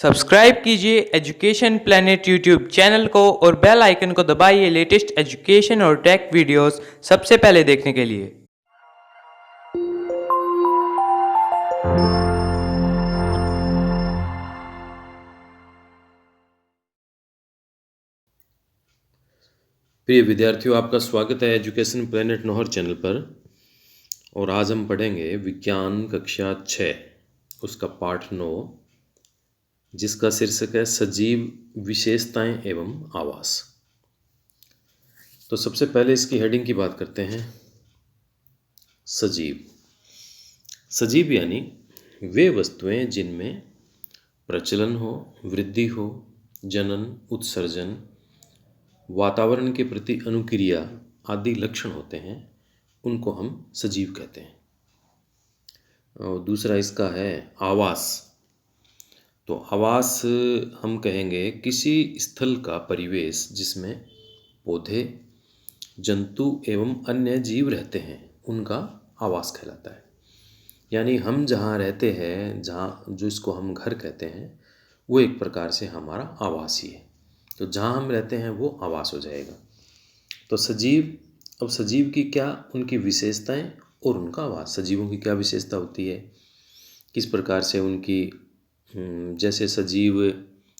Subscribe कीजिए education planet YouTube channel को और बेल आइकन को दबाइए लेटेस्ट एजुकेशन और टेक वीडियोस सबसे पहले देखने के लिए। प्रिय विद्यार्थियों, आपका स्वागत है एजुकेशन प्लेनेट नौहर चैनल पर। और आज हम पढ़ेंगे विज्ञान कक्षा 6 उसका पाठ 9, जिसका शीर्षक है सजीव विशेषताएं एवं आवास। तो सबसे पहले इसकी हेडिंग की बात करते हैं। सजीव सजीव यानी वे वस्तुएं जिनमें प्रचलन हो, वृद्धि हो, जनन, उत्सर्जन, वातावरण के प्रति अनुक्रिया आदि लक्षण होते हैं, उनको हम सजीव कहते हैं। और दूसरा इसका है आवास। तो आवास हम कहेंगे किसी स्थल का परिवेश जिसमें पौधे, जंतु एवं अन्य जीव रहते हैं, उनका आवास कहलाता है। यानी हम जहाँ रहते हैं, जहाँ जो इसको हम घर कहते हैं, वो एक प्रकार से हमारा आवास ही है। तो जहाँ हम रहते हैं वो आवास हो जाएगा। तो सजीव, अब सजीव की क्या उनकी विशेषताएं और उनका आवास। सजीवों की क्या विशेषता होती है, किस प्रकार से उनकी जैसे सजीव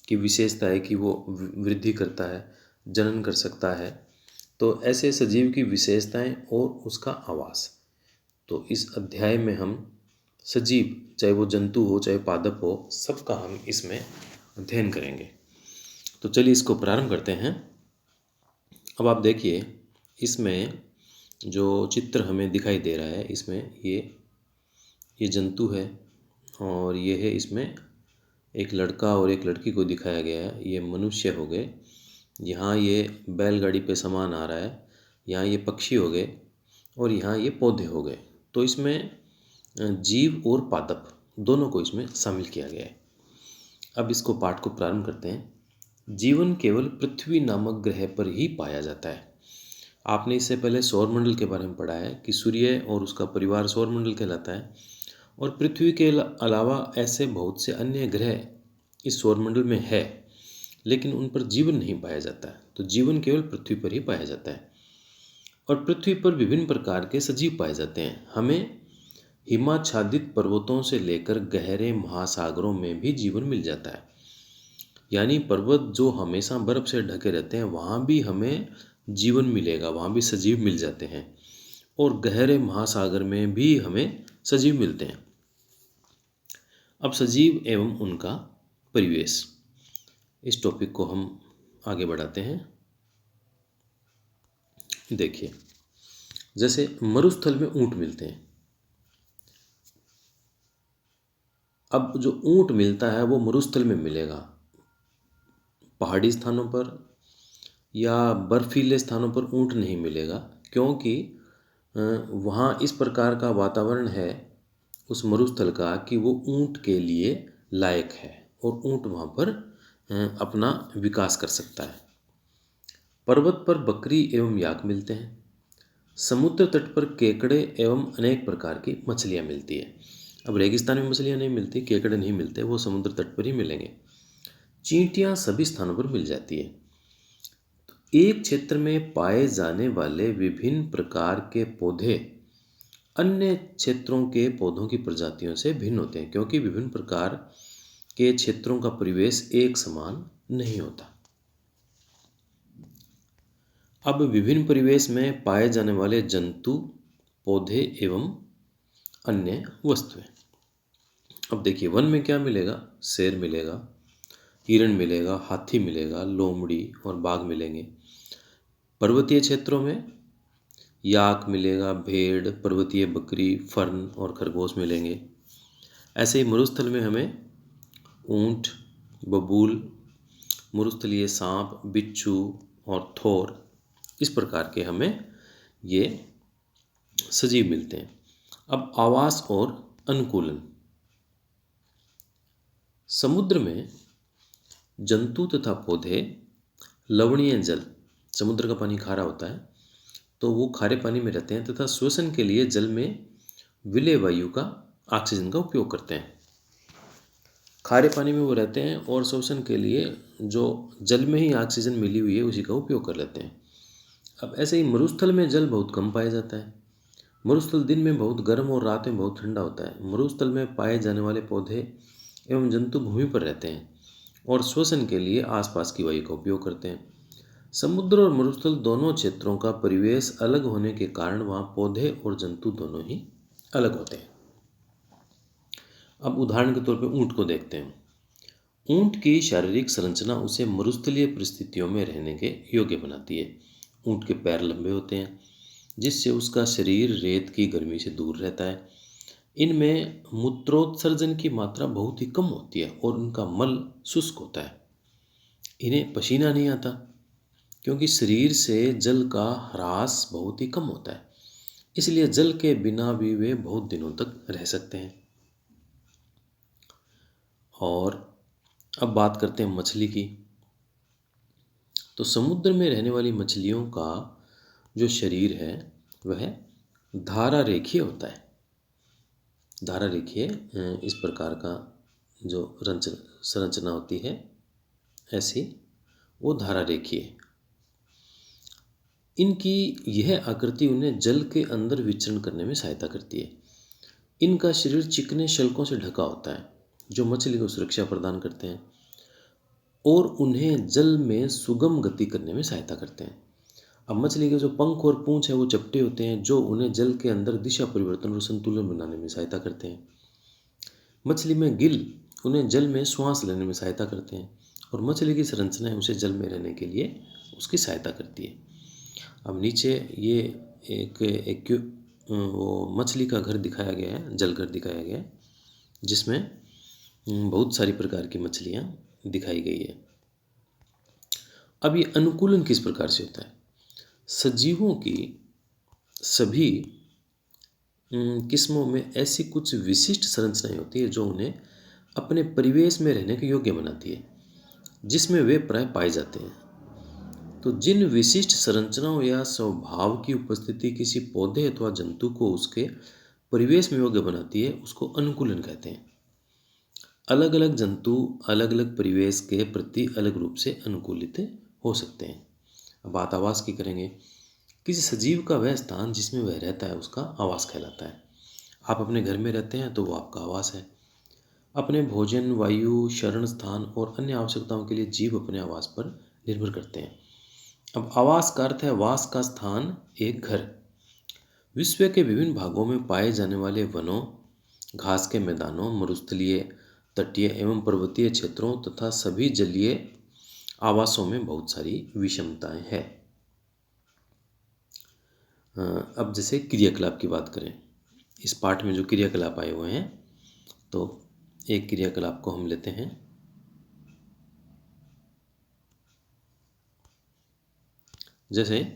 की विशेषता है कि वो वृद्धि करता है, जनन कर सकता है। तो ऐसे सजीव की विशेषताएं और उसका आवास। तो इस अध्याय में हम सजीव, चाहे वो जंतु हो चाहे पादप हो, सबका हम इसमें अध्ययन करेंगे। तो चलिए इसको प्रारंभ करते हैं। अब आप देखिए, इसमें जो चित्र हमें दिखाई दे रहा है, इसमें ये जंतु है और ये है, इसमें एक लड़का और एक लड़की को दिखाया गया है। ये मनुष्य हो गए, यहाँ ये बैलगाड़ी पे सामान आ रहा है, यहाँ ये पक्षी हो गए और यहाँ ये पौधे हो गए। तो इसमें जीव और पादप दोनों को इसमें शामिल किया गया है। अब इसको पाठ को प्रारंभ करते हैं। जीवन केवल पृथ्वी नामक ग्रह पर ही पाया जाता है। आपने इससे पहले सौरमंडल के बारे में पढ़ा है कि सूर्य और उसका परिवार सौरमंडल कहलाता है, और पृथ्वी के अलावा ऐसे बहुत से अन्य ग्रह इस सौरमंडल में है, लेकिन उन पर जीवन नहीं पाया जाता है। तो जीवन केवल पृथ्वी पर ही पाया जाता है। और पृथ्वी पर विभिन्न प्रकार के सजीव पाए जाते हैं। हमें हिमाच्छादित पर्वतों से लेकर गहरे महासागरों में भी जीवन मिल जाता है। यानी पर्वत जो हमेशा बर्फ से ढके रहते हैं, वहाँ भी हमें जीवन मिलेगा, वहाँ भी सजीव मिल जाते हैं। और गहरे महासागर में भी हमें सजीव मिलते हैं। अब सजीव एवं उनका परिवेश, इस टॉपिक को हम आगे बढ़ाते हैं। देखिए, जैसे मरुस्थल में ऊंट मिलते हैं। अब जो ऊंट मिलता है वो मरुस्थल में मिलेगा, पहाड़ी स्थानों पर या बर्फीले स्थानों पर ऊंट नहीं मिलेगा, क्योंकि वहाँ इस प्रकार का वातावरण है उस मरुस्थल का कि वो ऊंट के लिए लायक है और ऊंट वहाँ पर अपना विकास कर सकता है। पर्वत पर बकरी एवं याक मिलते हैं। समुद्र तट पर केकड़े एवं अनेक प्रकार की मछलियाँ मिलती है। अब रेगिस्तान में मछलियाँ नहीं मिलती, केकड़े नहीं मिलते, वो समुद्र तट पर ही मिलेंगे। चींटियाँ सभी स्थानों पर मिल जाती है। एक क्षेत्र में पाए जाने वाले विभिन्न प्रकार के पौधे अन्य क्षेत्रों के पौधों की प्रजातियों से भिन्न होते हैं, क्योंकि विभिन्न प्रकार के क्षेत्रों का परिवेश एक समान नहीं होता। अब विभिन्न परिवेश में पाए जाने वाले जंतु, पौधे एवं अन्य वस्तुएं। अब देखिए, वन में क्या मिलेगा? शेर मिलेगा, हिरण मिलेगा, हाथी मिलेगा, लोमड़ी और बाघ मिलेंगे। पर्वतीय क्षेत्रों में याक मिलेगा, भेड़, पर्वतीय बकरी, फर्न और खरगोश मिलेंगे। ऐसे ही मरुस्थल में हमें ऊंट, बबूल, मरुस्थलीय सांप, बिच्छू और थोर, इस प्रकार के हमें ये सजीव मिलते हैं। अब आवास और अनुकूलन। समुद्र में जंतु तथा पौधे लवणीय जल, समुद्र का पानी खारा होता है तो वो खारे पानी में रहते हैं तथा श्वसन के लिए जल में विलेय वायु का, ऑक्सीजन का उपयोग करते हैं। खारे पानी में वो रहते हैं और श्वसन के लिए जो जल में ही ऑक्सीजन मिली हुई है उसी का उपयोग कर लेते हैं। अब ऐसे ही मरुस्थल में जल बहुत कम पाया जाता है। मरुस्थल दिन में बहुत गर्म और रात में बहुत ठंडा होता है। मरुस्थल में पाए जाने वाले पौधे एवं जंतु भूमि पर रहते हैं और श्वसन के लिए आसपास की वायु का उपयोग करते हैं। समुद्र और मरुस्थल दोनों क्षेत्रों का परिवेश अलग होने के कारण वहाँ पौधे और जंतु दोनों ही अलग होते हैं। अब उदाहरण के तौर पे ऊँट को देखते हैं। ऊँट की शारीरिक संरचना उसे मरुस्थलीय परिस्थितियों में रहने के योग्य बनाती है। ऊँट के पैर लंबे होते हैं जिससे उसका शरीर रेत की गर्मी से दूर रहता है। इनमें मूत्रोत्सर्जन की मात्रा बहुत ही कम होती है और उनका मल शुष्क होता है। इन्हें पसीना नहीं आता क्योंकि शरीर से जल का ह्रास बहुत ही कम होता है, इसलिए जल के बिना भी वे बहुत दिनों तक रह सकते हैं। और अब बात करते हैं मछली की। तो समुद्र में रहने वाली मछलियों का जो शरीर है वह धारा रेखीय होता है। धारा रेखीय इस प्रकार का जो संरचना होती है ऐसी वो धारा रेखीय है। इनकी यह आकृति उन्हें जल के अंदर विचरण करने में सहायता करती है। इनका शरीर चिकने शल्कों से ढका होता है जो मछली को सुरक्षा प्रदान करते हैं और उन्हें जल में सुगम गति करने में सहायता करते हैं। अब मछली के जो पंख और पूंछ है वो चपटे होते हैं जो उन्हें जल के अंदर दिशा परिवर्तन और संतुलन बनाने में सहायता करते हैं। मछली में गिल उन्हें जल में श्वास लेने में सहायता करते हैं और मछली की संरचना उसे जल में रहने के लिए उसकी सहायता करती है। अब नीचे ये एक वो मछली का घर दिखाया गया है, जल घर दिखाया गया है जिसमें बहुत सारी प्रकार की मछलियाँ दिखाई गई है। अब ये अनुकूलन किस प्रकार से होता है? सजीवों की सभी किस्मों में ऐसी कुछ विशिष्ट संरचनाएं होती है जो उन्हें अपने परिवेश में रहने के योग्य बनाती है जिसमें वे प्राय पाए जाते हैं। तो जिन विशिष्ट संरचनाओं या स्वभाव की उपस्थिति किसी पौधे अथवा जंतु को उसके परिवेश में योग्य बनाती है उसको अनुकूलन कहते हैं। अलग अलग जंतु अलग अलग परिवेश के प्रति अलग रूप से अनुकूलित हो सकते हैं। अब बात आवास की करेंगे। किसी सजीव का वह स्थान जिसमें वह रहता है उसका आवास कहलाता है। आप अपने घर में रहते हैं तो वो आपका आवास है। अपने भोजन, वायु, शरण स्थान और अन्य आवश्यकताओं के लिए जीव अपने आवास पर निर्भर करते हैं। अब आवास का अर्थ है वास का स्थान, एक घर। विश्व के विभिन्न भागों में पाए जाने वाले वनों, घास के मैदानों, मरुस्थलीय, तटीय एवं पर्वतीय क्षेत्रों तथा सभी जलीय आवासों में बहुत सारी विषमताएं हैं। अब जैसे क्रियाकलाप की बात करें, इस पाठ में जो क्रियाकलाप आए हुए हैं तो एक क्रियाकलाप को हम लेते हैं। जैसे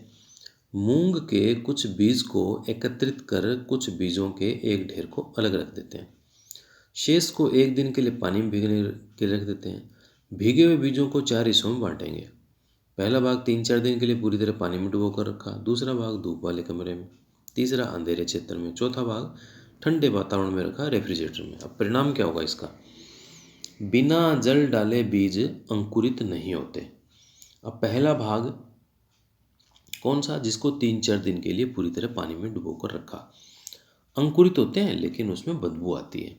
मूंग के कुछ बीज को एकत्रित कर कुछ बीजों के एक ढेर को अलग रख देते हैं। शेष को एक दिन के लिए पानी में भीगने के लिए रख देते हैं। भीगे हुए बीजों को 4 हिस्सों में बांटेंगे। पहला भाग 3-4 दिन के लिए पूरी तरह पानी में डुबो कर रखा, दूसरा भाग धूप वाले कमरे में, तीसरा अंधेरे क्षेत्र में, चौथा भाग ठंडे वातावरण में रखा रेफ्रिजरेटर में। अब परिणाम क्या होगा इसका? बिना जल डाले बीज अंकुरित नहीं होते। अब पहला भाग कौन सा? जिसको 3-4 दिन के लिए पूरी तरह पानी में डुबो कर रखा, अंकुरित होते हैं लेकिन उसमें बदबू आती है।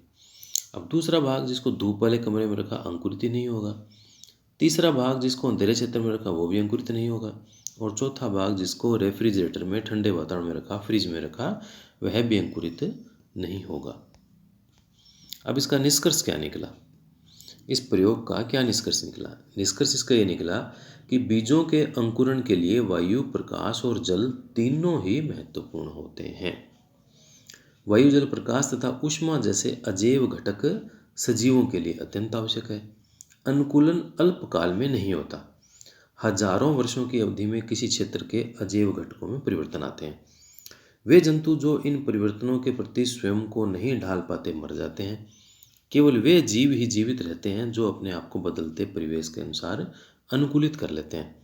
अब दूसरा भाग जिसको धूप वाले कमरे में रखा, अंकुरित ही नहीं होगा। तीसरा भाग जिसको अंधेरे क्षेत्र में रखा वो भी अंकुरित नहीं होगा। और चौथा भाग जिसको रेफ्रिजरेटर में ठंडे वातावरण में रखा, फ्रिज में रखा, वह भी अंकुरित नहीं होगा। अब इसका निष्कर्ष क्या निकला? इस प्रयोग का क्या निष्कर्ष निकला? निष्कर्ष इसका ये निकला कि बीजों के अंकुरण के लिए वायु, प्रकाश और जल तीनों ही महत्वपूर्ण होते हैं। वायु, जल, प्रकाश तथा ऊष्मा जैसे अजैव घटक सजीवों के लिए अत्यंत आवश्यक है। अनुकूलन अल्पकाल में नहीं होता। हजारों वर्षों की अवधि में किसी क्षेत्र के अजैव घटकों में परिवर्तन आते हैं। वे जंतु जो इन परिवर्तनों के प्रति स्वयं को नहीं ढाल पाते मर जाते हैं। केवल वे जीव ही जीवित रहते हैं जो अपने आप को बदलते परिवेश के अनुसार अनुकूलित कर लेते हैं।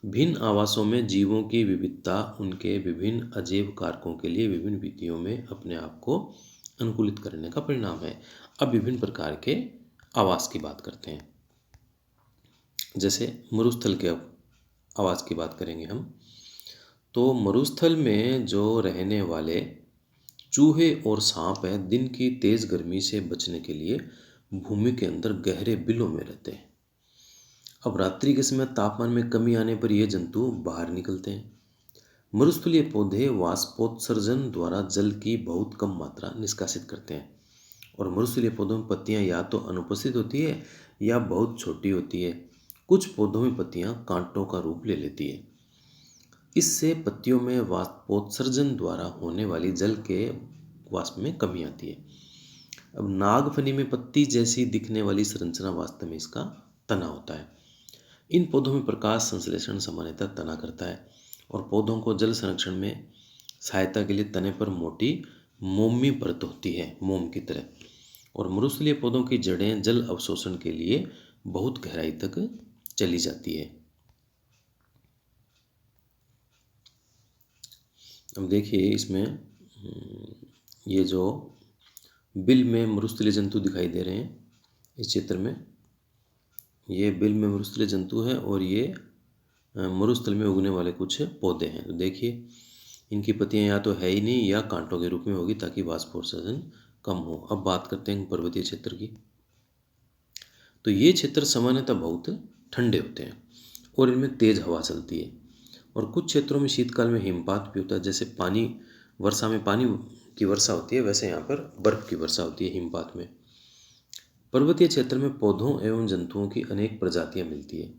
भिन्न आवासों में जीवों की विविधता उनके विभिन्न अजैव कारकों के लिए विभिन्न विधियों में अपने आप को अनुकूलित करने का परिणाम है। अब विभिन्न प्रकार के आवास की बात करते हैं। जैसे मरुस्थल के अब आवास की बात करेंगे हम, तो मरुस्थल में जो रहने वाले चूहे और सांप हैं, दिन की तेज गर्मी से बचने के लिए भूमि के अंदर गहरे बिलों में रहते हैं। अब रात्रि के समय तापमान में कमी आने पर ये जंतु बाहर निकलते हैं। मरुस्थलीय पौधे वाष्पोत्सर्जन द्वारा जल की बहुत कम मात्रा निष्कासित करते हैं। और मरुस्थलीय पौधों में पत्तियां या तो अनुपस्थित होती है या बहुत छोटी होती है। कुछ पौधों में पत्तियां कांटों का रूप ले लेती है। इससे पत्तियों में वाष्पोत्सर्जन द्वारा होने वाली जल के वाष्प में कमी आती है। अब नागफनी में पत्ती जैसी दिखने वाली संरचना वास्तव में इसका तना होता है। इन पौधों में प्रकाश संश्लेषण सामान्यतः तना करता है और पौधों को जल संरक्षण में सहायता के लिए तने पर मोटी मोमी परत होती है, मोम की तरह। और मरुस्थलीय पौधों की जड़ें जल अवशोषण के लिए बहुत गहराई तक चली जाती है। अब देखिए इसमें ये जो बिल में मरुस्थलीय जंतु दिखाई दे रहे हैं इस चित्र में, ये बिल में मरुस्थलीय जंतु है और ये मरुस्थल में उगने वाले कुछ पौधे हैं। तो देखिए इनकी पत्तियां या तो है ही नहीं या कांटों के रूप में होगी ताकि वाष्पोत्सर्जन कम हो। अब बात करते हैं पर्वतीय क्षेत्र की। तो ये क्षेत्र सामान्यतः बहुत ठंडे होते हैं और इनमें तेज हवा चलती है। और कुछ क्षेत्रों में शीतकाल में हिमपात भी होता है। जैसे पानी वर्षा में पानी की वर्षा होती है, वैसे यहाँ पर बर्फ की वर्षा होती है हिमपात में। पर्वतीय क्षेत्र में पौधों एवं जंतुओं की अनेक प्रजातियां मिलती है।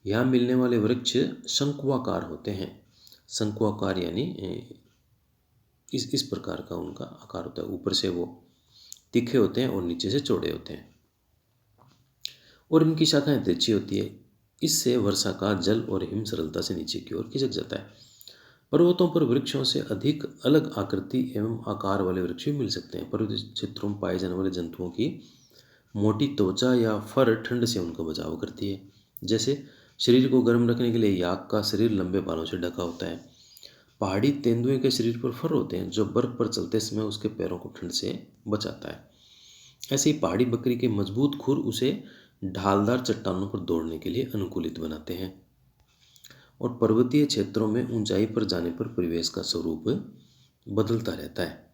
यहाँ मिलने वाले वृक्ष शंकुआकार होते हैं। शंकुआकार यानी इस प्रकार का उनका आकार होता है। ऊपर से वो तीखे होते हैं और नीचे से चौड़े होते हैं और इनकी शाखाएं तिरछी होती है। इससे वर्षा का जल और हिम सरलता से नीचे की ओर खिसक जाता है। पर्वतों पर वृक्षों से अधिक अलग आकृति एवं आकार वाले वृक्ष भी मिल सकते हैं। पर्वतीय क्षेत्रों में पाए जाने वाले जंतुओं की मोटी त्वचा या फर ठंड से उनका बचाव करती है। जैसे शरीर को गर्म रखने के लिए याक का शरीर लंबे बालों से ढका होता है। पहाड़ी तेंदुए के शरीर पर फर होते हैं जो बर्फ पर चलते समय उसके पैरों को ठंड से बचाता है। ऐसे ही पहाड़ी बकरी के मजबूत खुर उसे ढालदार चट्टानों पर दौड़ने के लिए अनुकूलित बनाते हैं। और पर्वतीय क्षेत्रों में ऊंचाई पर जाने पर परिवेश का स्वरूप बदलता रहता है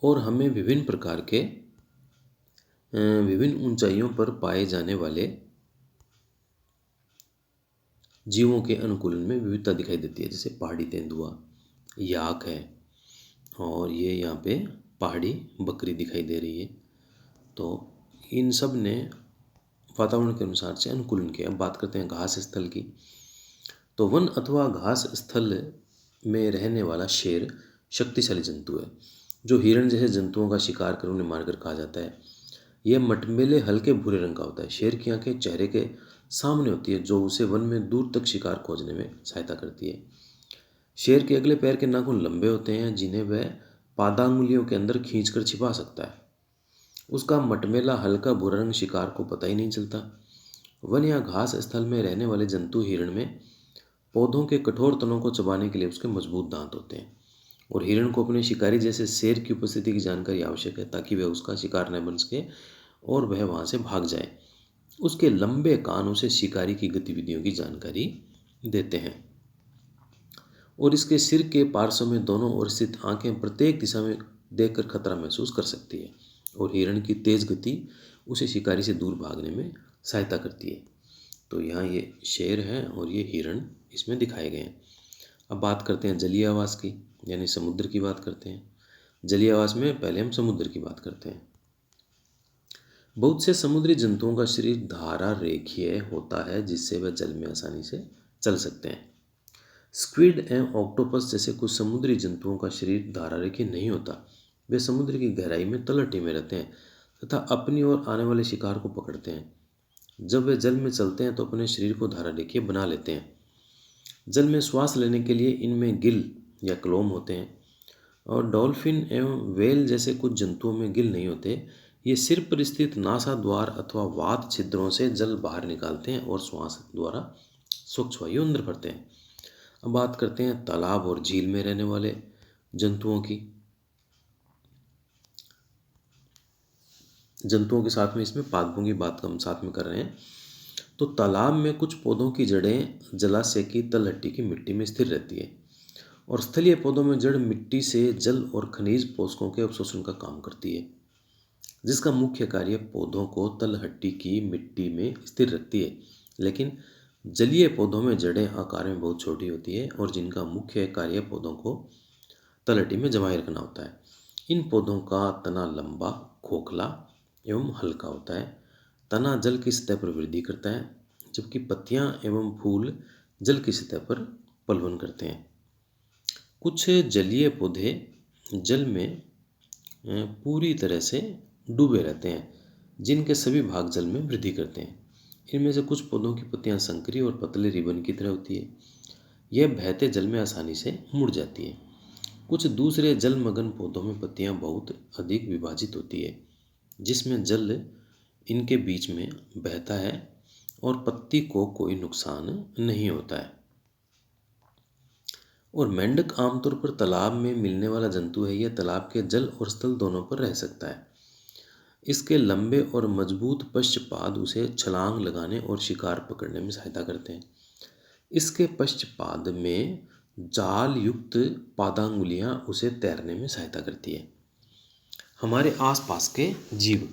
और हमें विभिन्न प्रकार के विभिन्न ऊंचाइयों पर पाए जाने वाले जीवों के अनुकूलन में विविधता दिखाई देती है। जैसे पहाड़ी तेंदुआ, याक है और ये यहाँ पे पहाड़ी बकरी दिखाई दे रही है। तो इन सब ने वातावरण के अनुसार से अनुकूलन किया। अब बात करते हैं घास स्थल की। तो वन अथवा घास स्थल में रहने वाला शेर शक्तिशाली जंतु है जो हिरण जैसे जंतुओं का शिकार कर उन्हें मारकर खा जाता है। यह मटमेले हल्के भूरे रंग का होता है। शेर की आंखें चेहरे के सामने होती है जो उसे वन में दूर तक शिकार खोजने में सहायता करती है। शेर के अगले पैर के नाखून लंबे होते हैं जिन्हें वह पादांगुलियों के अंदर खींचकर छिपा सकता है। उसका मटमेला हल्का भूरा रंग शिकार को पता ही नहीं चलता। वन या घास स्थल में रहने वाले जंतु हिरण में पौधों के कठोर तनों को चबाने के लिए उसके मजबूत दांत होते हैं और हिरण को अपने शिकारी जैसे शेर की उपस्थिति की जानकारी आवश्यक है ताकि वह उसका शिकार न बन सके और वह वहां से भाग जाए। उसके लंबे कान उसे शिकारी की गतिविधियों की जानकारी देते हैं और इसके सिर के पार्श्व में दोनों ओर स्थित आंखें प्रत्येक दिशा में देखकर खतरा महसूस कर सकती है और हिरण की तेज गति उसे शिकारी से दूर भागने में सहायता करती है। तो यहाँ ये शेर है और ये हिरण इसमें दिखाए गए हैं। अब बात करते हैं जलीय आवास की, यानी समुद्र की बात करते हैं। जलीय आवास में पहले हम समुद्र की बात करते हैं। बहुत से समुद्री जंतुओं का शरीर धारा रेखीय होता है जिससे वह जल में आसानी से चल सकते हैं। स्क्विड एवं ऑक्टोपस जैसे कुछ समुद्री जंतुओं का शरीर धारा रेखीय नहीं होता। वे समुद्र की गहराई में तलहटी में रहते हैं तथा अपनी ओर आने वाले शिकार को पकड़ते हैं। जब वे जल में चलते हैं तो अपने शरीर को धारा रेखीय बना लेते हैं। जल में श्वास लेने के लिए इनमें गिल या क्लोम होते हैं और डॉल्फिन एवं वेल जैसे कुछ जंतुओं में गिल नहीं होते। ये सिर पर स्थित नासा द्वार अथवा वात छिद्रों से जल बाहर निकालते हैं और श्वास द्वारा स्वच्छ वायु अंदर भरते हैं। अब बात करते हैं तालाब और झील में रहने वाले जंतुओं की। जंतुओं के साथ में इसमें पादपों की बात हम साथ में कर रहे हैं। तो तालाब में कुछ पौधों की जड़ें जलाशय की तलहटी की मिट्टी में स्थिर रहती है और स्थलीय पौधों में जड़ मिट्टी से जल और खनिज पोषकों के अवशोषण का काम करती है, जिसका मुख्य कार्य पौधों को तलहटी की मिट्टी में स्थिर रखती है। लेकिन जलीय पौधों में जड़ें आकार में बहुत छोटी होती है और जिनका मुख्य कार्य पौधों को तलहटी में जमाए रखना होता है। इन पौधों का तना लंबा, खोखला एवं हल्का होता है। तना जल की सतह पर वृद्धि करता है, जबकि पत्तियां एवं फूल जल की सतह पर पलवन करते हैं। कुछ जलीय पौधे जल में पूरी तरह से डूबे रहते हैं, जिनके सभी भाग जल में वृद्धि करते हैं। इनमें से कुछ पौधों की पत्तियां संकरी और पतले रिबन की तरह होती है। यह बहते जल में आसानी से मुड़ जाती है। कुछ दूसरे जलमग्न पौधों में पत्तियां बहुत अधिक विभाजित होती है, जिसमें जल इनके बीच में बहता है और पत्ती को कोई नुकसान नहीं होता है। और मेंढक आमतौर पर तालाब में मिलने वाला जंतु है। यह तालाब के जल और स्थल दोनों पर रह सकता है। इसके लंबे और मजबूत पश्चपाद उसे छलांग लगाने और शिकार पकड़ने में सहायता करते हैं। इसके पश्चपाद में जाल युक्त पादांगुलियां उसे तैरने में सहायता करती है। हमारे आसपास के जीव।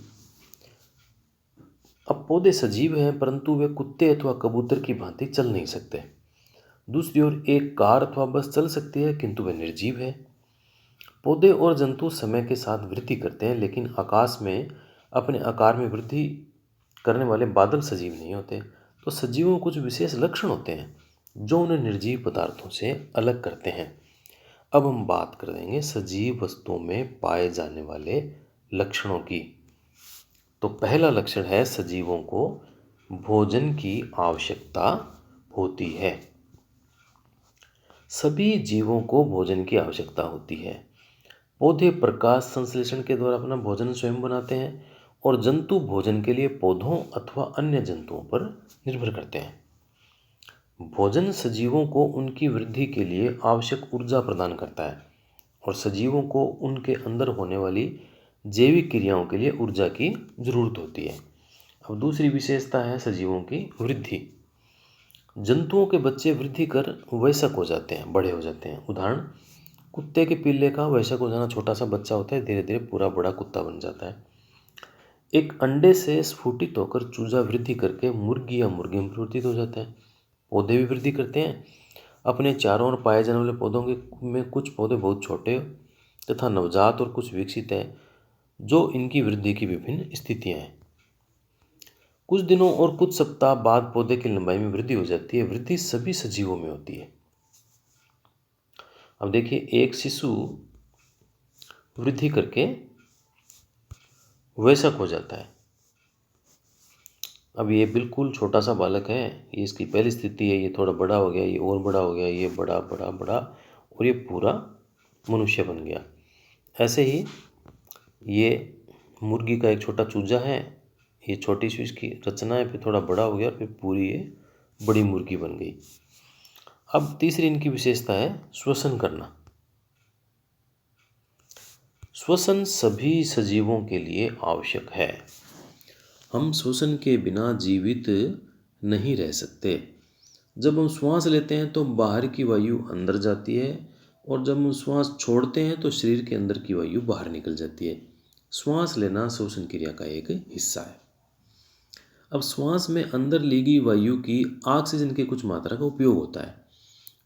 अब पौधे सजीव हैं, परंतु वे कुत्ते अथवा कबूतर की भांति चल नहीं सकते। दूसरी ओर एक कार अथवा बस चल सकती है, किंतु वे निर्जीव है। पौधे और जंतु समय के साथ वृद्धि करते हैं, लेकिन आकाश में अपने आकार में वृद्धि करने वाले बादल सजीव नहीं होते। तो सजीवों में कुछ विशेष लक्षण होते हैं जो उन्हें निर्जीव पदार्थों से अलग करते हैं। अब हम बात कर देंगे सजीव वस्तुओं में पाए जाने वाले लक्षणों की। तो पहला लक्षण है, सजीवों को भोजन की आवश्यकता होती है। सभी जीवों को भोजन की आवश्यकता होती है। पौधे प्रकाश संश्लेषण के द्वारा अपना भोजन स्वयं बनाते हैं और जंतु भोजन के लिए पौधों अथवा अन्य जंतुओं पर निर्भर करते हैं। भोजन सजीवों को उनकी वृद्धि के लिए आवश्यक ऊर्जा प्रदान करता है और सजीवों को उनके अंदर होने वाली जैविक क्रियाओं के लिए ऊर्जा की जरूरत होती है। अब दूसरी विशेषता है सजीवों की वृद्धि। जंतुओं के बच्चे वृद्धि कर वयस्क हो जाते हैं, बड़े हो जाते हैं। उदाहरण, कुत्ते के पिल्ले का वयस्क हो जाना, छोटा सा बच्चा होता है, धीरे धीरे पूरा बड़ा कुत्ता बन जाता है। एक अंडे से स्फुटित होकर चूजा वृद्धि करके मुर्गी या मुर्गे में परिवर्तित हो जाता है। पौधे भी वृद्धि करते हैं। अपने चारों ओर पाए जाने वाले पौधों में कुछ पौधे बहुत छोटे तथा नवजात और कुछ विकसित हैं, जो इनकी वृद्धि की विभिन्न स्थितियां हैं। कुछ दिनों और कुछ सप्ताह बाद पौधे की लंबाई में वृद्धि हो जाती है। वृद्धि सभी सजीवों में होती है। अब देखिए, एक शिशु वृद्धि करके वयस्क हो जाता है। अब ये बिल्कुल छोटा सा बालक है, ये इसकी पहली स्थिति है। ये थोड़ा बड़ा हो गया, ये और बड़ा हो गया, ये बड़ा बड़ा बड़ा और ये पूरा मनुष्य बन गया। ऐसे ही ये मुर्गी का एक छोटा चूजा है, ये छोटी सी इसकी रचना है, फिर थोड़ा बड़ा हो गया, फिर पूरी ये बड़ी मुर्गी बन गई। अब तीसरी इनकी विशेषता है श्वसन करना। श्वसन सभी सजीवों के लिए आवश्यक है। हम श्वसन के बिना जीवित नहीं रह सकते। जब हम श्वास लेते हैं तो बाहर की वायु अंदर जाती है और जब हम श्वास छोड़ते हैं तो शरीर के अंदर की वायु बाहर निकल जाती है। श्वास लेना श्वसन क्रिया का एक हिस्सा है। अब श्वास में अंदर ली गई वायु की ऑक्सीजन की कुछ मात्रा का उपयोग होता है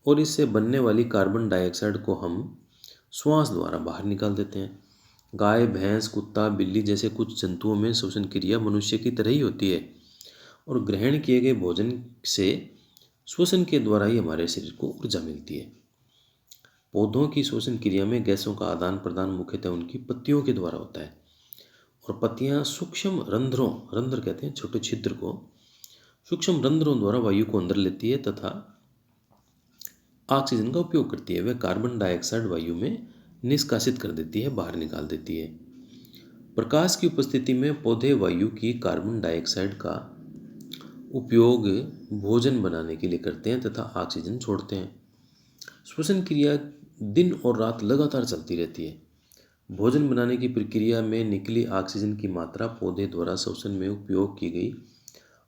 और इससे बनने वाली कार्बन डाइऑक्साइड को हम श्वास द्वारा बाहर निकाल देते हैं। गाय, भैंस, कुत्ता, बिल्ली जैसे कुछ जंतुओं में श्वसन क्रिया मनुष्य की तरह ही होती है और ग्रहण किए गए भोजन से श्वसन के द्वारा ही हमारे शरीर को ऊर्जा मिलती है। पौधों की श्वसन क्रिया में गैसों का आदान प्रदान मुख्यतः उनकी पत्तियों के द्वारा होता है और पत्तियां सूक्ष्म रंध्रों, रंध्र कहते हैं छोटे छिद्र को, सूक्ष्म रंध्रों द्वारा वायु को अंदर लेती है तथा ऑक्सीजन का उपयोग करती है। वह कार्बन डाइऑक्साइड वायु में निष्कासित कर देती है, बाहर निकाल देती है। प्रकाश की उपस्थिति में पौधे वायु की कार्बन डाइऑक्साइड का उपयोग भोजन बनाने के लिए करते हैं तथा ऑक्सीजन छोड़ते हैं। श्वसन क्रिया दिन और रात लगातार चलती रहती है। भोजन बनाने की प्रक्रिया में निकली ऑक्सीजन की मात्रा पौधे द्वारा श्वसन में उपयोग की गई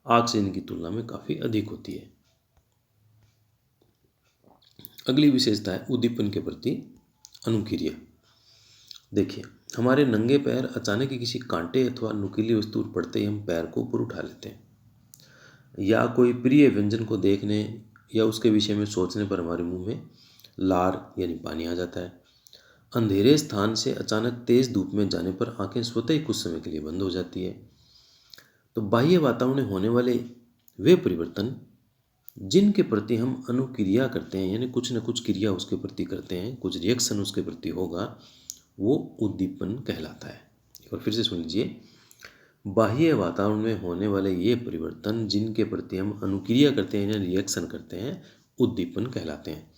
ऑक्सीजन की तुलना में काफ़ी अधिक होती है। अगली विशेषता है उद्दीपन के प्रति अनुक्रिया। देखिए, हमारे नंगे पैर अचानक ही किसी कांटे अथवा नुकीली वस्तु पर पड़ते ही हम पैर को ऊपर उठा लेते हैं, या कोई प्रिय व्यंजन को देखने या उसके विषय में सोचने पर हमारे मुंह में लार यानी पानी आ जाता है। अंधेरे स्थान से अचानक तेज धूप में जाने पर आंखें स्वतः ही कुछ समय के लिए बंद हो जाती है। तो बाह्य वातावरण में होने वाले वे परिवर्तन जिनके प्रति हम अनुक्रिया करते हैं, यानी कुछ न कुछ क्रिया उसके प्रति करते हैं, कुछ रिएक्शन उसके प्रति होगा, वो उद्दीपन कहलाता है। एक बार फिर से सुन लीजिए, बाह्य वातावरण में होने वाले ये परिवर्तन जिनके प्रति हम अनुक्रिया करते हैं या रिएक्शन करते हैं, उद्दीपन कहलाते हैं।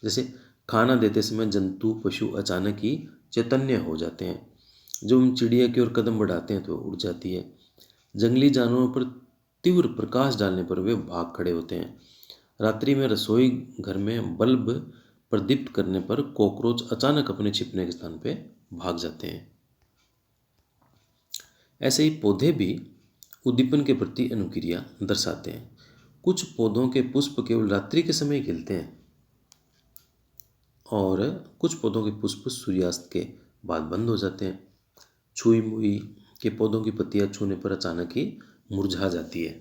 जैसे खाना देते समय जंतु पशु अचानक ही चैतन्य हो जाते हैं। जब हम चिड़िया की ओर कदम बढ़ाते हैं तो वो उड़ जाती है। जंगली जानवरों पर तीव्र प्रकाश डालने पर वे भाग खड़े होते हैं। रात्रि में रसोई घर में बल्ब प्रदीप्त करने पर कॉकरोच अचानक अपने छिपने के स्थान पर भाग जाते हैं। ऐसे ही पौधे भी उद्दीपन के प्रति अनुक्रिया दर्शाते हैं। कुछ पौधों के पुष्प केवल रात्रि के समय खिलते हैं और कुछ पौधों के पुष्प सूर्यास्त के बाद बंद हो जाते हैं। छुई मुई के पौधों की पत्तियां छूने पर अचानक ही मुरझा जाती है।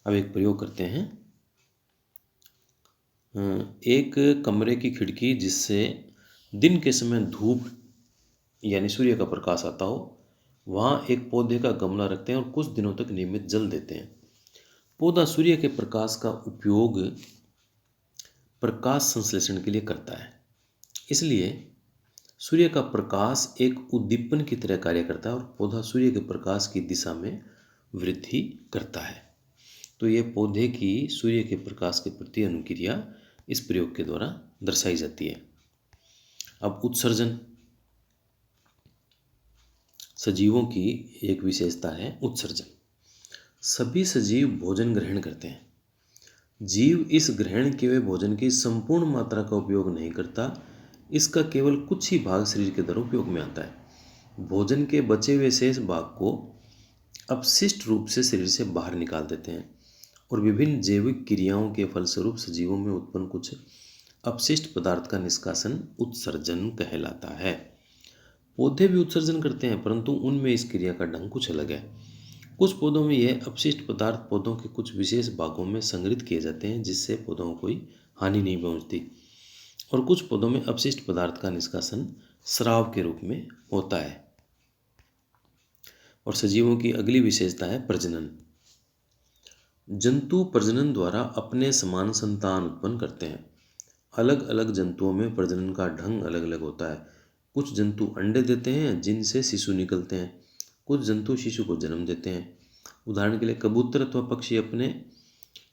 अब एक प्रयोग करते हैं। एक कमरे की खिड़की जिससे दिन के समय धूप यानी सूर्य का प्रकाश आता हो, वहाँ एक पौधे का गमला रखते हैं और कुछ दिनों तक नियमित जल देते हैं। पौधा सूर्य के प्रकाश का उपयोग प्रकाश संश्लेषण के लिए करता है, इसलिए सूर्य का प्रकाश एक उद्दीपन की तरह कार्य करता है और पौधा सूर्य के प्रकाश की दिशा में वृद्धि करता है। तो ये पौधे की सूर्य के प्रकाश के प्रति अनुक्रिया इस प्रयोग के द्वारा दर्शाई जाती है। अब उत्सर्जन, सजीवों की एक विशेषता है उत्सर्जन। सभी सजीव भोजन ग्रहण करते हैं। जीव इस ग्रहण किए हुए भोजन की संपूर्ण मात्रा का उपयोग नहीं करता, इसका केवल कुछ ही भाग शरीर के द्वारा उपयोग में आता है। भोजन के बचे हुए शेष भाग को अपशिष्ट रूप से शरीर से बाहर निकाल देते हैं और विभिन्न जैविक क्रियाओं के फलस्वरूप सजीवों में उत्पन्न कुछ अपशिष्ट पदार्थ का निष्कासन उत्सर्जन कहलाता है। पौधे भी उत्सर्जन करते हैं, परंतु उनमें इस क्रिया का ढंग कुछ अलग है। कुछ पौधों में यह अपशिष्ट पदार्थ पौधों के कुछ विशेष भागों में संग्रहित किए जाते हैं, जिससे पौधों को कोई हानि नहीं पहुंचती, और कुछ पौधों में अपशिष्ट पदार्थ का निष्कासन स्राव के रूप में होता है। और सजीवों की अगली विशेषता है प्रजनन। जंतु प्रजनन द्वारा अपने समान संतान उत्पन्न करते हैं। अलग अलग जंतुओं में प्रजनन का ढंग अलग अलग होता है। कुछ जंतु अंडे देते हैं जिनसे शिशु निकलते हैं, कुछ जंतु शिशु को जन्म देते हैं। उदाहरण के लिए कबूतर अथवा पक्षी अपने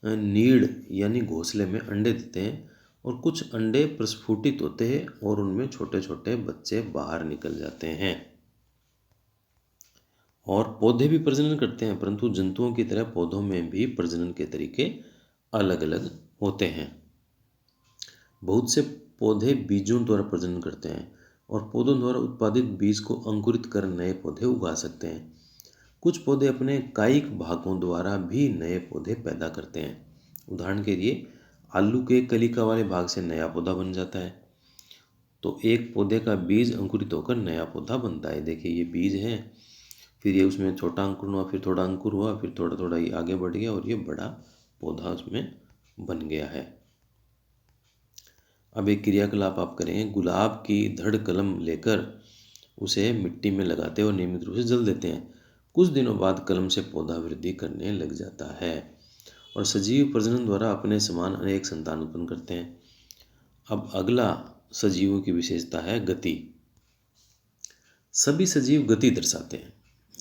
नीड़ यानी घोंसले में अंडे देते हैं और कुछ अंडे प्रस्फुटित होते हैं और उनमें छोटे छोटे बच्चे बाहर निकल जाते हैं। और पौधे भी प्रजनन करते हैं, परंतु जंतुओं की तरह पौधों में भी प्रजनन के तरीके अलग अलग होते हैं। बहुत से पौधे बीजों द्वारा प्रजनन करते हैं और पौधों द्वारा उत्पादित बीज को अंकुरित कर नए पौधे उगा सकते हैं। कुछ पौधे अपने कायिक भागों द्वारा भी नए पौधे पैदा करते हैं। उदाहरण के लिए आलू के कलिका वाले भाग से नया पौधा बन जाता है। तो एक पौधे का बीज अंकुरित होकर नया पौधा बनता है। देखिए, ये बीज है, फिर ये उसमें छोटा अंकुर हुआ, फिर थोड़ा अंकुर हुआ, फिर थोड़ा थोड़ा ये आगे बढ़ गया और ये बड़ा पौधा उसमें बन गया है। अब एक क्रियाकलाप आप करें। गुलाब की धड़ कलम लेकर उसे मिट्टी में लगाते हैं और नियमित रूप से जल देते हैं। कुछ दिनों बाद कलम से पौधा वृद्धि करने लग जाता है और सजीव प्रजनन द्वारा अपने समान अनेक संतान उत्पन्न करते हैं। अब अगला सजीवों की विशेषता है गति। सभी सजीव गति दर्शाते हैं।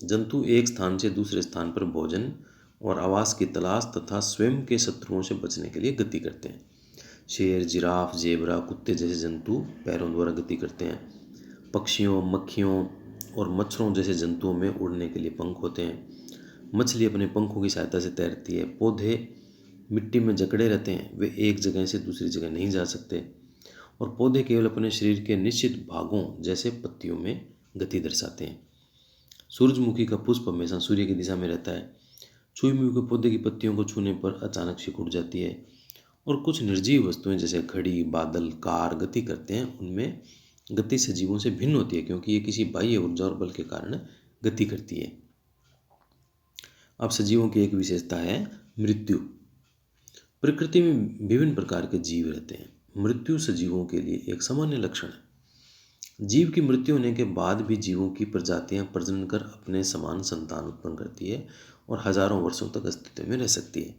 जंतु एक स्थान से दूसरे स्थान पर भोजन और आवास की तलाश तथा स्वयं के शत्रुओं से बचने के लिए गति करते हैं। शेर, जिराफ, जेबरा, कुत्ते जैसे जंतु पैरों द्वारा गति करते हैं। पक्षियों, मक्खियों और मच्छरों जैसे जंतुओं में उड़ने के लिए पंख होते हैं। मछली अपने पंखों की सहायता से तैरती है। पौधे मिट्टी में जकड़े रहते हैं, वे एक जगह से दूसरी जगह नहीं जा सकते। और पौधे केवल अपने शरीर के निश्चित भागों जैसे पत्तियों में गति दर्शाते हैं। सूरजमुखी का पुष्प हमेशा सूर्य की दिशा में रहता है। छुई मुई के पौधे की पत्तियों को छूने पर अचानक सिकुड़ जाती है। और कुछ निर्जीव वस्तुएं जैसे घड़ी, बादल, कार गति करते हैं, उनमें गति सजीवों से भिन्न होती है क्योंकि ये किसी बाह्य ऊर्जा और बल के कारण गति करती है। अब सजीवों की एक विशेषता है मृत्यु। प्रकृति में विभिन्न प्रकार के जीव रहते हैं। मृत्यु सजीवों के लिए एक सामान्य लक्षण है। जीव की मृत्यु होने के बाद भी जीवों की प्रजातियां प्रजनन कर अपने समान संतान उत्पन्न करती है और हजारों वर्षों तक अस्तित्व में रह सकती है।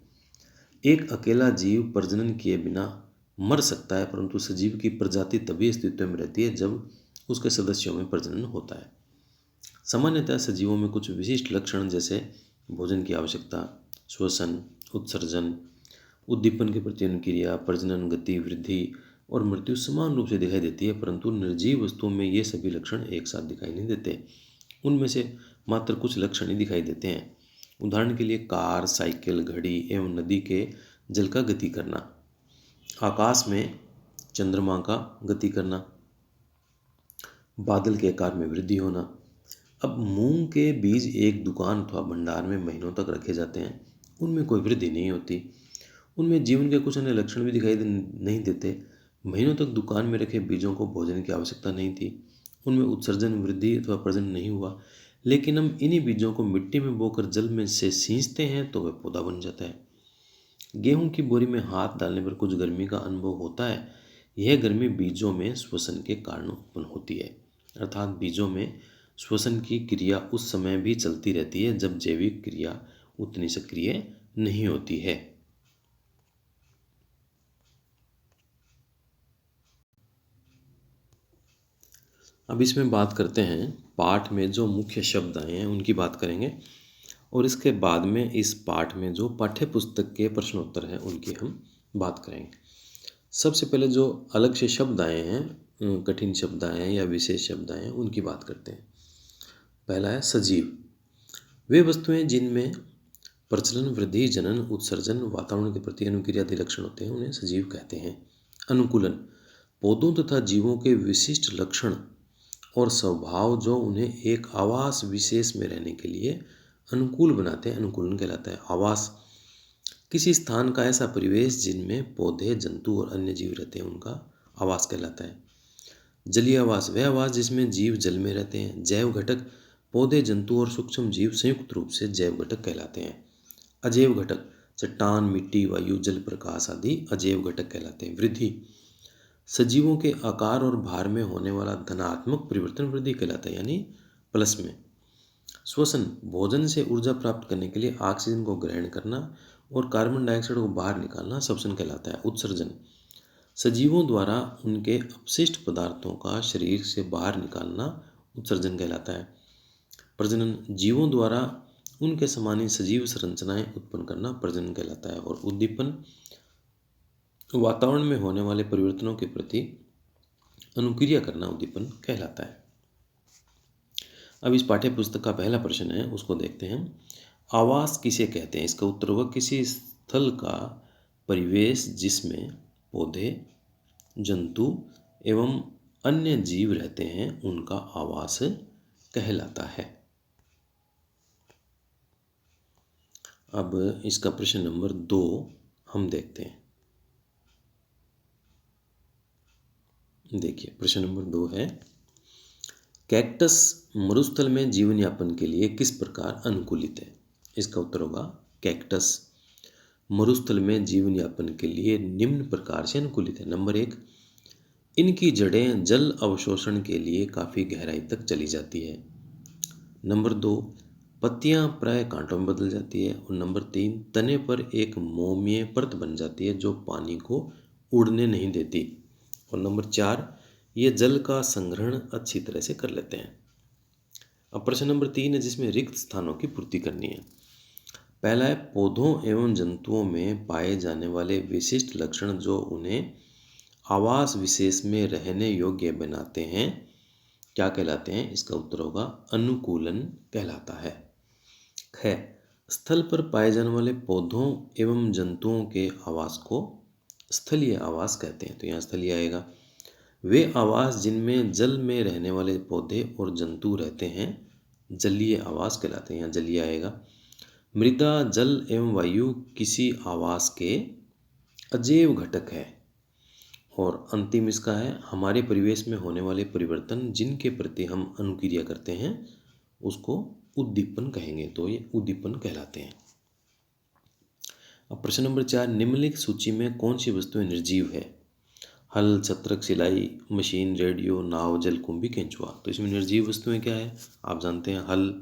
एक अकेला जीव प्रजनन किए बिना मर सकता है, परंतु सजीव की प्रजाति तभी अस्तित्व में रहती है जब उसके सदस्यों में प्रजनन होता है। सामान्यतः सजीवों में कुछ विशिष्ट लक्षण जैसे भोजन की आवश्यकता, श्वसन, उत्सर्जन, उद्दीपन के प्रति अनुक्रिया, प्रजनन, गति, वृद्धि और मृत्यु समान रूप से दिखाई देती है, परंतु निर्जीव वस्तुओं में ये सभी लक्षण एक साथ दिखाई नहीं देते। उनमें से मात्र कुछ लक्षण ही दिखाई देते हैं। उदाहरण के लिए कार, साइकिल, घड़ी एवं नदी के जल का गति करना, आकाश में चंद्रमा का गति करना, बादल के आकार में वृद्धि होना। अब मूंग के बीज एक दुकान अथवा भंडार में महीनों तक रखे जाते हैं, उनमें कोई वृद्धि नहीं होती। उनमें जीवन के कुछ अन्य लक्षण भी दिखाई नहीं देते। महीनों तक दुकान में रखे बीजों को भोजन की आवश्यकता नहीं थी, उनमें उत्सर्जन, वृद्धि अथवा प्रजनन नहीं हुआ। लेकिन हम इन्हीं बीजों को मिट्टी में बोकर जल में से सींचते हैं तो वह पौधा बन जाता है। गेहूं की बोरी में हाथ डालने पर कुछ गर्मी का अनुभव होता है। यह गर्मी बीजों में श्वसन के कारण उत्पन्न होती है, अर्थात बीजों में श्वसन की क्रिया उस समय भी चलती रहती है जब जैविक क्रिया उतनी सक्रिय नहीं होती है। अब इसमें बात करते हैं, पाठ में जो मुख्य शब्द आए हैं उनकी बात करेंगे और इसके बाद में इस पाठ में जो पाठ्य पुस्तक के प्रश्नोत्तर हैं उनकी हम बात करेंगे। सबसे पहले जो अलग से शब्द आए हैं, कठिन शब्द आए हैं या विशेष शब्द आए हैं, उनकी बात करते हैं। पहला है सजीव। वे वस्तुएं जिनमें प्रचलन, वृद्धि, जनन, उत्सर्जन, वातावरण के प्रति अनुक्रिया आदि लक्षण होते हैं उन्हें सजीव कहते हैं। अनुकूलन, पौधों तथा जीवों के विशिष्ट लक्षण और स्वभाव जो उन्हें एक आवास विशेष में रहने के लिए अनुकूल बनाते हैं, अनुकूलन कहलाता है। आवास, किसी स्थान का ऐसा परिवेश जिनमें पौधे, जंतु और अन्य जीव रहते हैं उनका आवास कहलाता है। जलीय आवास, वह आवास जिसमें जीव जल में रहते हैं। जैव घटक, पौधे, जंतु और सूक्ष्म जीव संयुक्त रूप से जैव घटक कहलाते हैं। अजैव घटक, चट्टान, मिट्टी, वायु, जल, प्रकाश आदि अजैव घटक कहलाते हैं। वृद्धि, सजीवों के आकार और भार में होने वाला धनात्मक परिवर्तन वृद्धि कहलाता है, यानी प्लस में। श्वसन, भोजन से ऊर्जा प्राप्त करने के लिए ऑक्सीजन को ग्रहण करना और कार्बन डाइऑक्साइड को बाहर निकालना श्वसन कहलाता है। उत्सर्जन, सजीवों द्वारा उनके अपशिष्ट पदार्थों का शरीर से बाहर निकालना उत्सर्जन कहलाता है। प्रजनन, जीवों द्वारा उनके समान ही सजीव संरचनाएं उत्पन्न करना प्रजनन कहलाता है। और उद्दीपन, वातावरण में होने वाले परिवर्तनों के प्रति अनुक्रिया करना उद्दीपन कहलाता है। अब इस पाठ्य पुस्तक का पहला प्रश्न है, उसको देखते हैं। आवास किसे कहते हैं? इसका उत्तर होगा किसी स्थल का परिवेश जिसमें पौधे, जंतु एवं अन्य जीव रहते हैं उनका आवास कहलाता है। अब इसका प्रश्न नंबर 2 हम देखते हैं। देखिए, प्रश्न नंबर 2 है, कैक्टस मरुस्थल में जीवन यापन के लिए किस प्रकार अनुकूलित है? इसका उत्तर होगा कैक्टस मरुस्थल में जीवन यापन के लिए निम्न प्रकार से अनुकूलित है। नंबर 1, इनकी जड़ें जल अवशोषण के लिए काफ़ी गहराई तक चली जाती है। नंबर 2, पत्तियां प्राय कांटों में बदल जाती है। और नंबर 3, तने पर एक मोमीय परत बन जाती है जो पानी को उड़ने नहीं देती। और नंबर 4, ये जल का संग्रहण अच्छी तरह से कर लेते हैं। अब प्रश्न नंबर 3 है जिसमें रिक्त स्थानों की पूर्ति करनी है। पहला है, पौधों एवं जंतुओं में पाए जाने वाले विशिष्ट लक्षण जो उन्हें आवास विशेष में रहने योग्य बनाते हैं क्या कहलाते हैं? इसका उत्तर होगा अनुकूलन कहलाता है। ख, स्थल पर पाए जाने वाले पौधों एवं जंतुओं के आवास को स्थलीय आवास कहते हैं, तो यहाँ स्थलीय आएगा। वे आवास जिनमें जल में रहने वाले पौधे और जंतु रहते हैं जलीय आवास कहलाते हैं। यहाँ जलीय आएगा। मृदा, जल एवं वायु किसी आवास के अजैव घटक है। और अंतिम इसका है, हमारे परिवेश में होने वाले परिवर्तन जिनके प्रति हम अनुक्रिया करते हैं उसको उद्दीपन कहेंगे। तो ये उद्दीपन कहलाते हैं। अब प्रश्न नंबर 4, निम्नलिखित सूची में कौन सी वस्तुएं निर्जीव है? हल, छत्रक, सिलाई मशीन, रेडियो, नाव, जलकुंभी, केंचुआ। तो इसमें निर्जीव वस्तुएं क्या है? आप जानते हैं हल,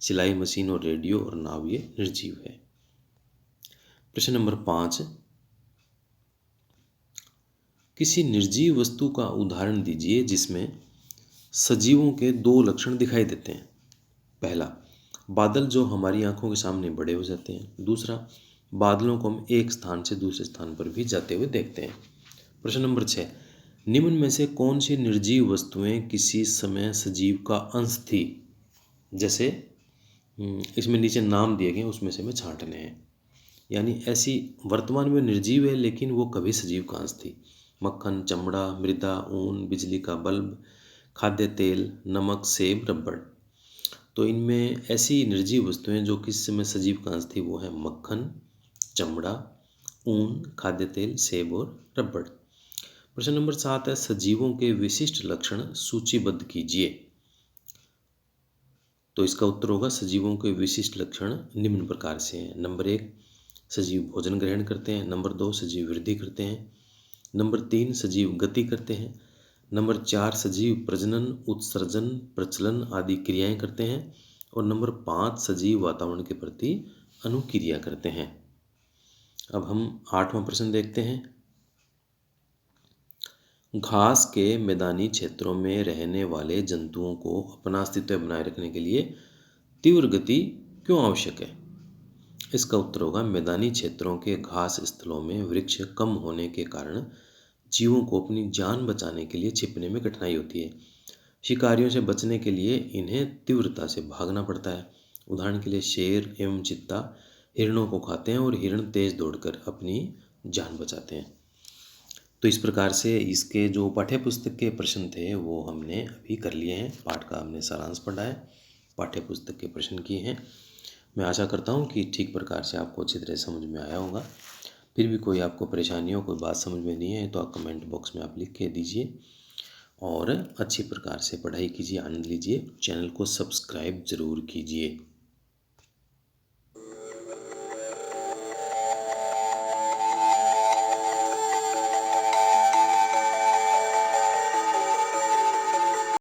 सिलाई मशीन और रेडियो और नाव ये निर्जीव है। प्रश्न नंबर 5, किसी निर्जीव वस्तु का उदाहरण दीजिए जिसमें सजीवों के 2 लक्षण दिखाई देते हैं। पहला, बादल जो हमारी आंखों के सामने बड़े हो जाते हैं। दूसरा, बादलों को हम एक स्थान से दूसरे स्थान पर भी जाते हुए देखते हैं। प्रश्न नंबर 6, निम्न में से कौन सी निर्जीव वस्तुएं किसी समय सजीव का अंश थी? जैसे इसमें नीचे नाम दिए गए, उसमें से हमें छांटने हैं। यानी ऐसी वर्तमान में निर्जीव है लेकिन वो कभी सजीव का अंश थी। मक्खन, चमड़ा, मृदा, ऊन, बिजली का बल्ब, खाद्य तेल, नमक, सेब, रबड़। तो इनमें ऐसी निर्जीव वस्तुएं जो किस समय सजीव का अंश थी वो है मक्खन, चमड़ा, ऊन, खाद्य तेल, सेब और रबड़। प्रश्न नंबर 7 है, सजीवों के विशिष्ट लक्षण सूचीबद्ध कीजिए। तो इसका उत्तर होगा, सजीवों के विशिष्ट लक्षण निम्न प्रकार से हैं। नंबर 1, सजीव भोजन ग्रहण करते हैं। नंबर 2, सजीव वृद्धि करते हैं। नंबर 3, सजीव गति करते हैं। नंबर 4, सजीव प्रजनन, उत्सर्जन, प्रचलन आदि क्रियाएं करते हैं। और नंबर 5, सजीव वातावरण के प्रति अनुक्रिया करते हैं। अब हम 8वां प्रश्न देखते हैं। घास के मैदानी क्षेत्रों में रहने वाले जंतुओं को अपना अस्तित्व बनाए रखने के लिए तीव्र गति क्यों आवश्यक है? इसका उत्तर होगा, मैदानी क्षेत्रों के घास स्थलों में वृक्ष कम होने के कारण जीवों को अपनी जान बचाने के लिए छिपने में कठिनाई होती है। शिकारियों से बचने के लिए इन्हें तीव्रता से भागना पड़ता है। उदाहरण के लिए शेर एवं चीता हिरणों को खाते हैं और हिरण तेज दौड़कर अपनी जान बचाते हैं। तो इस प्रकार से इसके जो पाठ्य पुस्तक के प्रश्न थे वो हमने अभी कर लिए हैं। पाठ का हमने सारांश पढ़ा है, पाठ्य पुस्तक के प्रश्न किए हैं। मैं आशा करता हूँ कि ठीक प्रकार से आपको अच्छी तरह समझ में आया होगा। फिर भी कोई आपको परेशानी हो, कोई बात समझ में नहीं है तो आप कमेंट बॉक्स में आप लिख के दीजिए और अच्छी प्रकार से पढ़ाई कीजिए, आनंद लीजिए। चैनल को सब्सक्राइब ज़रूर कीजिए।